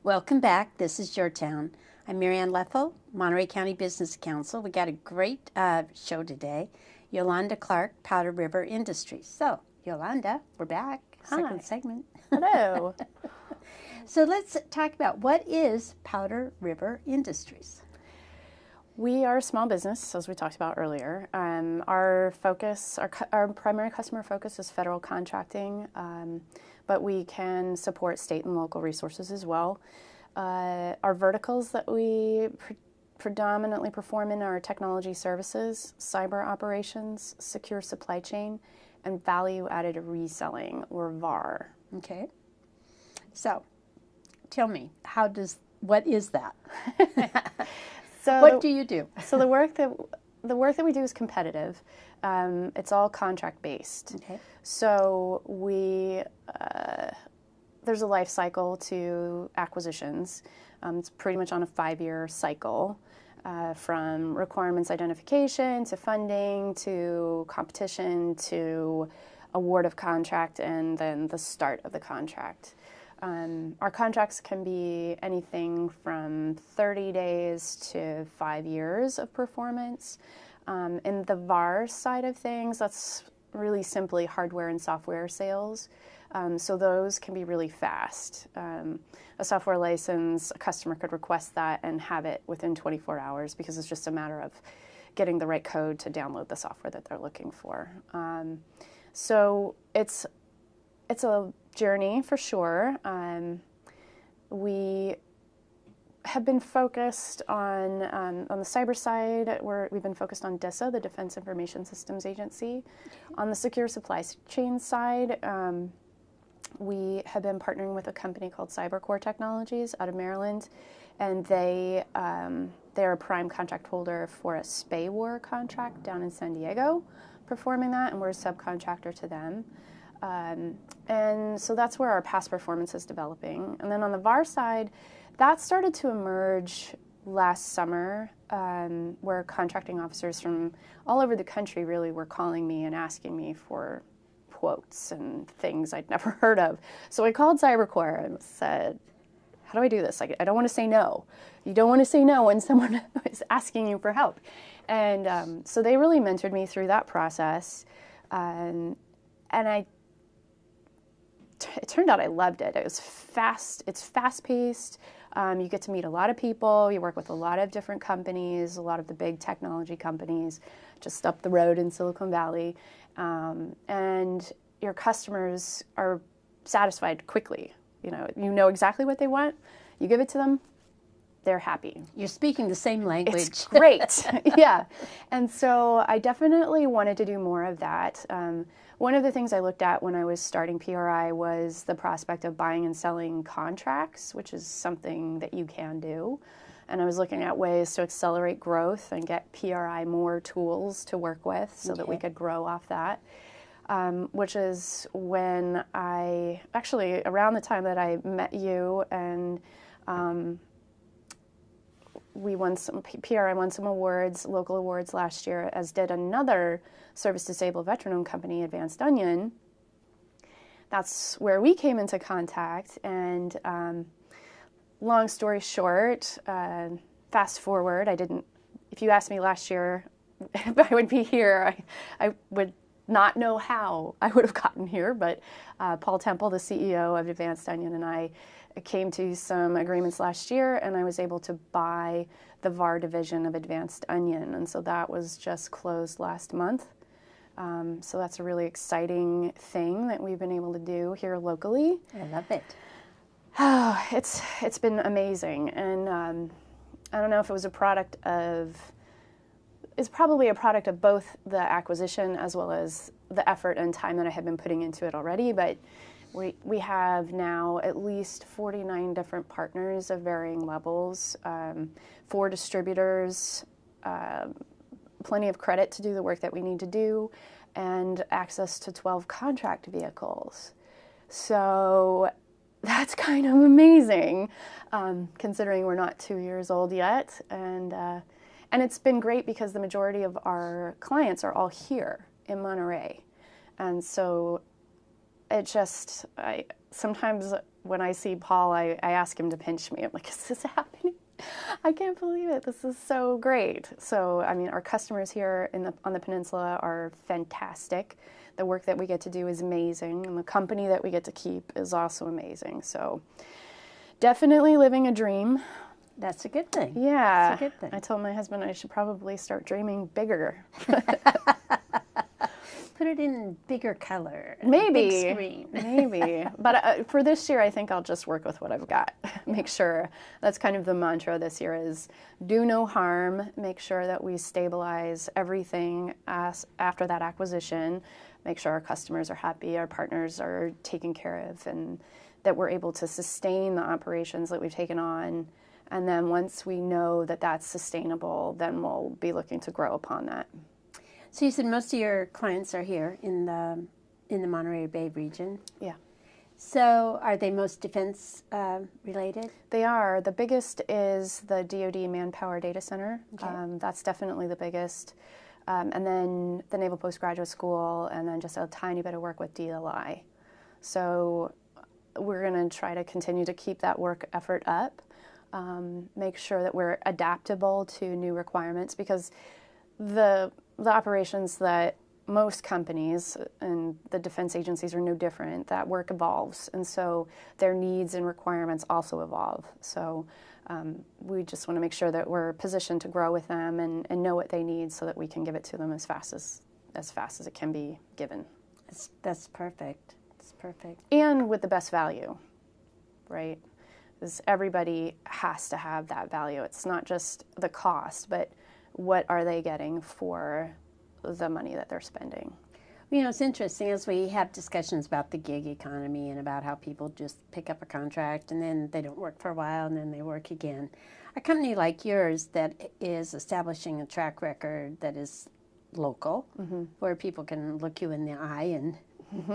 Welcome back. This is Your Town. I'm Marianne Leffel, Monterey County Business Council. We got a great show today. Yolanda Clarke, Powder River Industries. So, Yolanda, we're back. Hi. Second segment. Hello. So let's talk about what is Powder River Industries. We are a small business, as we talked about earlier. Our primary customer focus is federal contracting, but we can support state and local resources as well. Our verticals that we predominantly perform in are technology services, cyber operations, secure supply chain, and value-added reselling, or VAR. Okay. So, tell me, what is that? So what do you do? So the work that we do is competitive. It's all contract based. Okay. So there's a life cycle to acquisitions. It's pretty much on a 5-year cycle, from requirements identification to funding to competition to award of contract and then the start of the contract. Our contracts can be anything from 30 days to 5 years of performance. In the VAR side of things, that's really simply hardware and software sales. So those can be really fast. A software license, a customer could request that and have it within 24 hours because it's just a matter of getting the right code to download the software that they're looking for. So it's a journey for sure. We have been focused on the cyber side. We've been focused on DISA, the Defense Information Systems Agency. On the secure supply chain side, we have been partnering with a company called CyberCore Technologies out of Maryland, and they're a prime contract holder for a SPAY war contract down in San Diego, performing that, and we're a subcontractor to them. And so that's where our past performance is developing. And then on the VAR side, that started to emerge last summer, where contracting officers from all over the country really were calling me and asking me for quotes and things I'd never heard of. So I called CyberCore and said, how do I do this? I don't want to say no. You don't want to say no when someone is asking you for help. And so they really mentored me through that process. And it turned out I loved it. It was fast. It's fast-paced. You get to meet a lot of people. You work with a lot of different companies, a lot of the big technology companies just up the road in Silicon Valley. And your customers are satisfied quickly. You know exactly what they want. You give it to them, they're happy. You're speaking the same language. It's great. Yeah. And so I definitely wanted to do more of that. One of the things I looked at when I was starting PRI was the prospect of buying and selling contracts, which is something that you can do. And I was looking at ways to accelerate growth and get PRI more tools to work with so that we could grow off that. Which is when around the time that I met you, and PRI won some awards, local awards last year, as did another service-disabled veteran-owned company, Advanced Onion. That's where we came into contact, and long story short, fast forward, if you asked me last year if I would be here, I would not know how I would have gotten here, but Paul Temple, the CEO of Advanced Onion, and I came to some agreements last year, and I was able to buy the VAR division of Advanced Onion, and so that was just closed last month. So that's a really exciting thing that we've been able to do here locally. I love it. Oh, it's been amazing, and I don't know if it was it's probably a product of both the acquisition as well as the effort and time that I had been putting into it already, but we have now at least 49 different partners of varying levels, 4 distributors, plenty of credit to do the work that we need to do, and access to 12 contract vehicles. So that's kind of amazing, considering we're not 2 years old yet. And it's been great because the majority of our clients are all here in Monterey. And so sometimes when I see Paul, I ask him to pinch me. I'm like, is this happening? I can't believe it. This is so great. So, I mean, our customers here on the peninsula are fantastic. The work that we get to do is amazing, and the company that we get to keep is also amazing. So, definitely living a dream. That's a good thing. Yeah. That's a good thing. I told my husband I should probably start dreaming bigger. Put it in bigger color. Maybe. Big screen. Maybe. But for this year, I think I'll just work with what I've got. Make sure, that's kind of the mantra this year is do no harm. Make sure that we stabilize everything after that acquisition. Make sure our customers are happy, our partners are taken care of, and that we're able to sustain the operations that we've taken on. And then once we know that that's sustainable, then we'll be looking to grow upon that. So you said most of your clients are here in the Monterey Bay region. Yeah. So are they most defense related? They are. The biggest is the DoD Manpower Data Center. Okay. That's definitely the biggest. And then the Naval Postgraduate School, and then just a tiny bit of work with DLI. So we're going to try to continue to keep that work effort up, make sure that we're adaptable to new requirements, because the operations that most companies and the defense agencies are no different. That work evolves, and so their needs and requirements also evolve. So we just want to make sure that we're positioned to grow with them and know what they need so that we can give it to them as fast as it can be given. That's perfect. It's perfect. And with the best value, right? Because everybody has to have that value. It's not just the cost, but what are they getting for the money that they're spending? You know, it's interesting as we have discussions about the gig economy and about how people just pick up a contract and then they don't work for a while and then they work again. A company like yours that is establishing a track record that is local, where people can look you in the eye and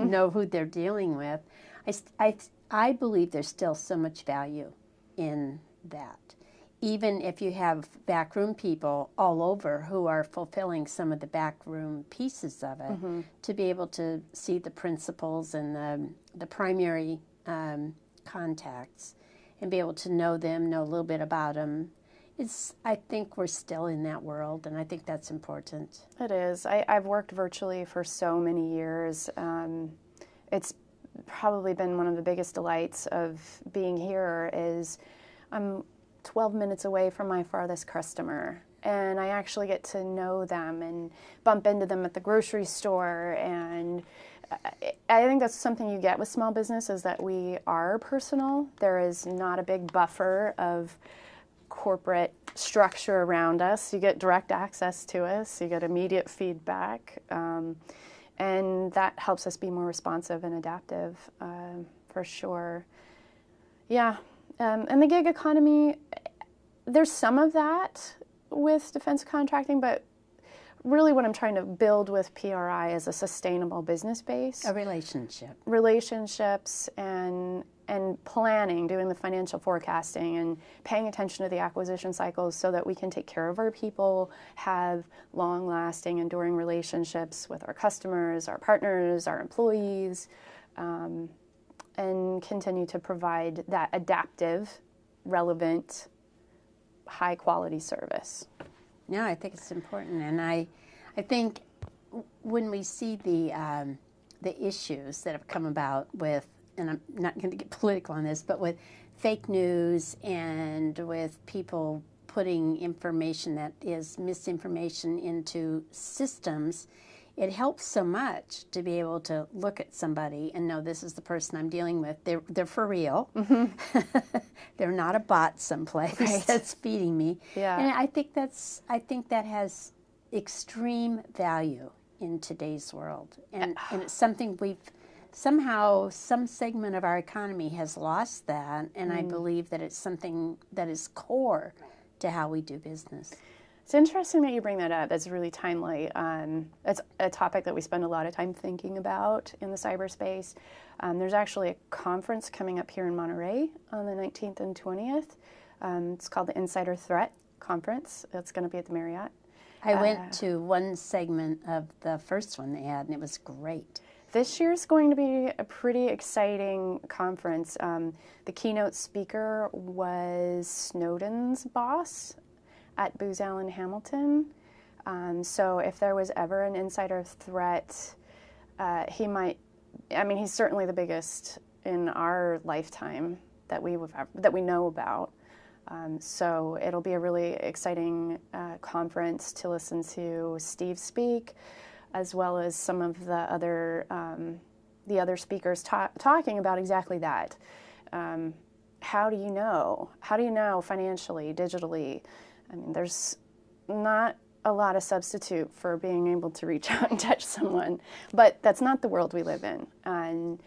know who they're dealing with, I believe there's still so much value in that. Even if you have backroom people all over who are fulfilling some of the backroom pieces of it, to be able to see the principals and the primary contacts and be able to know them, know a little bit about them, I think we're still in that world, and I think that's important. It is. I've worked virtually for so many years. It's probably been one of the biggest delights of being here is I'm 12 minutes away from my farthest customer, and I actually get to know them and bump into them at the grocery store. And I think that's something you get with small business, is that we are personal. There is not a big buffer of corporate structure around us. You get direct access to us, you get immediate feedback, and that helps us be more responsive and adaptive, for sure. Yeah. And the gig economy, there's some of that with defense contracting, but really what I'm trying to build with PRI is a sustainable business base. A relationship. Relationships and planning, doing the financial forecasting and paying attention to the acquisition cycles so that we can take care of our people, have long-lasting, enduring relationships with our customers, our partners, our employees, and continue to provide that adaptive, relevant, high-quality service. No, I think it's important, and I think when we see the issues that have come about with, and I'm not going to get political on this, but with fake news and with people putting information that is misinformation into systems, it helps so much to be able to look at somebody and know this is the person I'm dealing with. They're for real. They're not a bot someplace that's feeding me. Yeah. And I think that has extreme value in today's world. And it's something somehow some segment of our economy has lost that, and I believe that it's something that is core to how we do business. It's interesting that you bring that up. That's really timely. It's a topic that we spend a lot of time thinking about in the cyberspace. There's actually a conference coming up here in Monterey on the 19th and 20th. It's called the Insider Threat Conference. It's going to be at the Marriott. I went to one segment of the first one they had, and it was great. This year's going to be a pretty exciting conference. The keynote speaker was Snowden's boss at Booz Allen Hamilton. So if there was ever an insider threat, he might, I mean, he's certainly the biggest in our lifetime that we know about. So it'll be a really exciting conference to listen to Steve speak, as well as some of the other speakers talking about exactly that. How do you know? How do you know financially, digitally? I mean, there's not a lot of substitute for being able to reach out and touch someone, but that's not the world we live in. And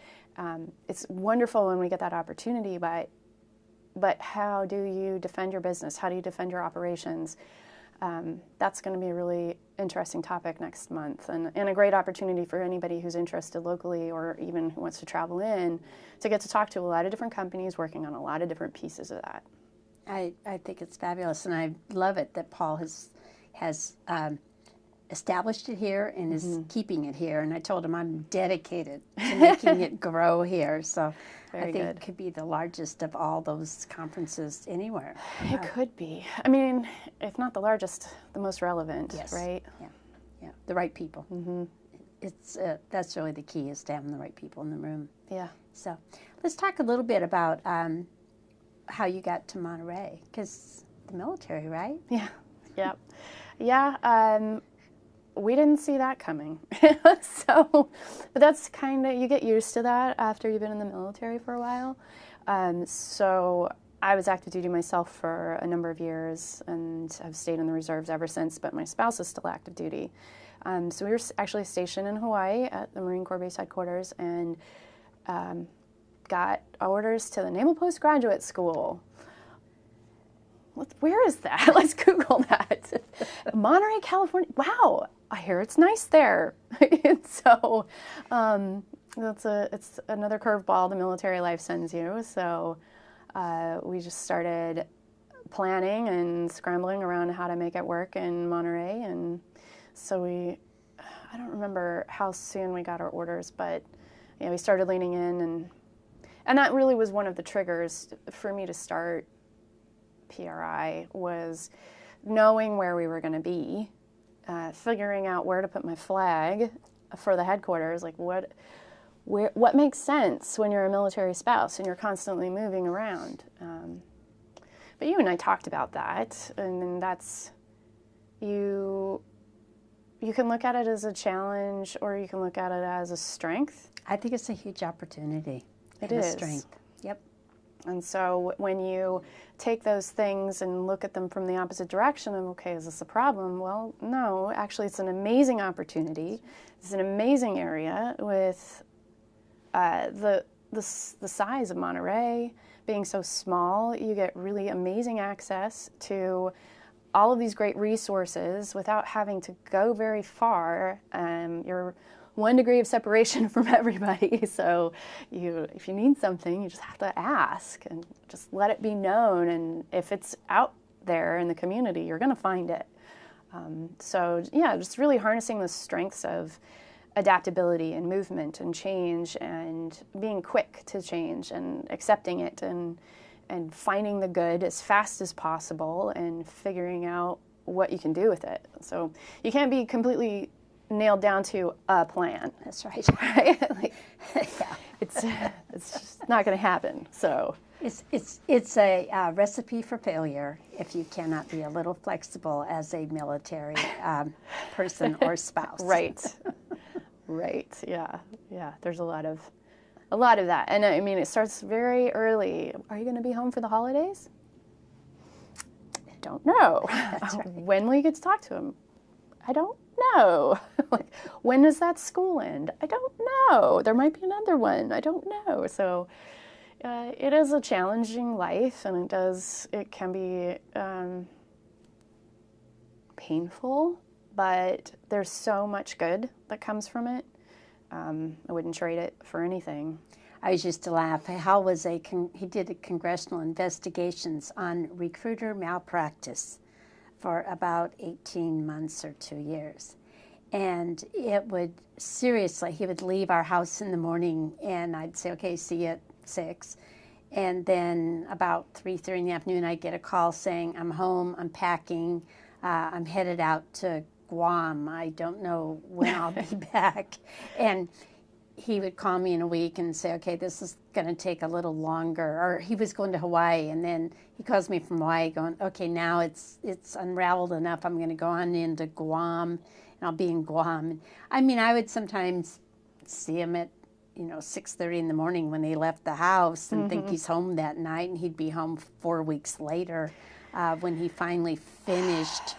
it's wonderful when we get that opportunity, but how do you defend your business? How do you defend your operations? That's going to be a really interesting topic next month, and a great opportunity for anybody who's interested locally or even who wants to travel in to get to talk to a lot of different companies working on a lot of different pieces of that. I think it's fabulous, and I love it that Paul has established it here and is keeping it here. And I told him I'm dedicated to making it grow here. So I think it could be the largest of all those conferences anywhere. It could be. I mean, if not the largest, the most relevant, yes. Right? Yeah, the right people. It's that's really the key, is to having the right people in the room. Yeah. So let's talk a little bit about how you got to Monterey, because the military, right? Yeah. Yep. Yeah. We didn't see that coming. But that's kind of, you get used to that after you've been in the military for a while. So I was active duty myself for a number of years and have stayed in the reserves ever since, but my spouse is still active duty. So we were actually stationed in Hawaii at the Marine Corps Base Headquarters, and got orders to the Naval Postgraduate School. Where is that? Let's Google that. Monterey, California. Wow, I hear it's nice there. So it's another curveball the military life sends you. So we just started planning and scrambling around how to make it work in Monterey. And so I don't remember how soon we got our orders, but we started leaning in, and that really was one of the triggers for me to start PRI, was knowing where we were going to be, figuring out where to put my flag for the headquarters, like what makes sense when you're a military spouse and you're constantly moving around. But you and I talked about that, and then that's, you can look at it as a challenge, or you can look at it as a strength. I think it's a huge opportunity. It is. A strength. Yep. And so when you take those things and look at them from the opposite direction of, okay, is this a problem? Well, no, actually it's an amazing opportunity. It's an amazing area with the size of Monterey being so small. You get really amazing access to all of these great resources without having to go very far. You're 1 degree of separation from everybody. So if you need something, you just have to ask and just let it be known. And if it's out there in the community, you're going to find it. So yeah, just really harnessing the strengths of adaptability and movement and change, and being quick to change and accepting it, and finding the good as fast as possible and figuring out what you can do with it. So you can't be completely nailed down to a plan. That's right. Right? Yeah. It's just not going to happen. So it's a recipe for failure if you cannot be a little flexible as a military person or spouse. Right. Right. Yeah. Yeah. There's a lot of that, and I mean, it starts very early. Are you going to be home for the holidays? I don't know. That's right. When will you get to talk to him? I don't know. Like, when does that school end? I don't know. There might be another one. I don't know. So it is a challenging life, and it can be painful, but there's so much good that comes from it. I wouldn't trade it for anything. I always used to laugh. Hal was he did congressional investigations on recruiter malpractice for about 18 months or 2 years. And it would, seriously, he would leave our house in the morning, and I'd say, okay, see you at 6. And then about 3:30 in the afternoon, I'd get a call saying, I'm home, I'm packing, I'm headed out to Guam. I don't know when I'll be back. And he would call me in a week and say, okay, this is going to take a little longer. Or he was going to Hawaii, and then he calls me from Hawaii going, okay, now it's unraveled enough. I'm going to go on into Guam, and I'll be in Guam. I mean, I would sometimes see him at 6:30 in the morning when they left the house and think he's home that night, and he'd be home 4 weeks later when he finally finished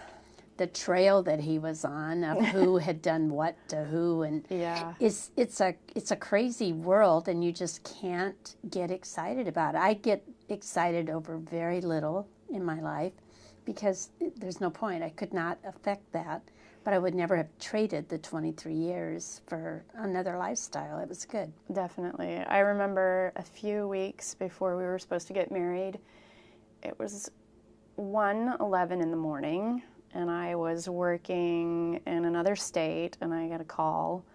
the trail that he was on of who had done what to who. And it's a crazy world, and you just can't get excited about it. I get excited over very little in my life because there's no point. I could not affect that. But I would never have traded the 23 years for another lifestyle. It was good. Definitely. I remember a few weeks before we were supposed to get married, it was 1:11 in the morning, and I was working in another state, and I got a call.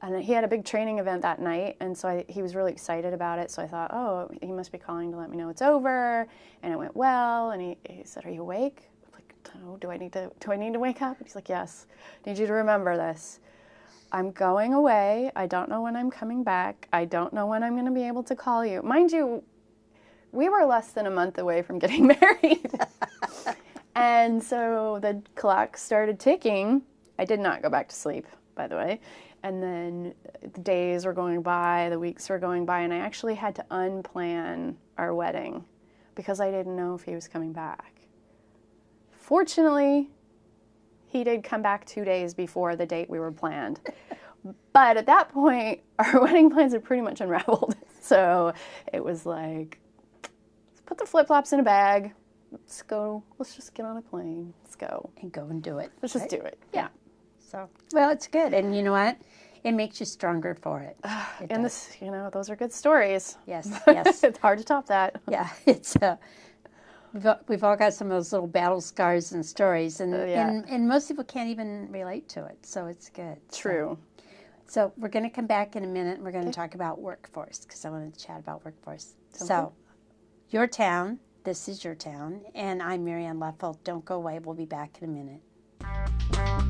And he had a big training event that night, and so he was really excited about it. So I thought, oh, he must be calling to let me know it's over, and it went well. And he said, are you awake? Oh, do I need to wake up? And he's like, yes. I need you to remember this. I'm going away. I don't know when I'm coming back. I don't know when I'm going to be able to call you. Mind you, we were less than a month away from getting married. And so the clock started ticking. I did not go back to sleep, by the way. And then the days were going by, the weeks were going by, and I actually had to unplan our wedding because I didn't know if he was coming back. Fortunately, he did come back 2 days before the date we were planned. But at that point, our wedding plans had pretty much unraveled. So it was like, let's put the flip-flops in a bag. Let's go. Let's just get on a plane. Let's go. And go and do it. Let's just do it. Yeah. So, well, it's good. And you know what? It makes you stronger for it. And this, those are good stories. Yes, yes. It's hard to top that. Yeah, it's we've all got some of those little battle scars and stories, and most people can't even relate to it, so it's good. True. So we're going to come back in a minute, and we're going to talk about workforce, because I wanted to chat about workforce. So, your town, this is your town, and I'm Marianne Leffel. Don't go away. We'll be back in a minute.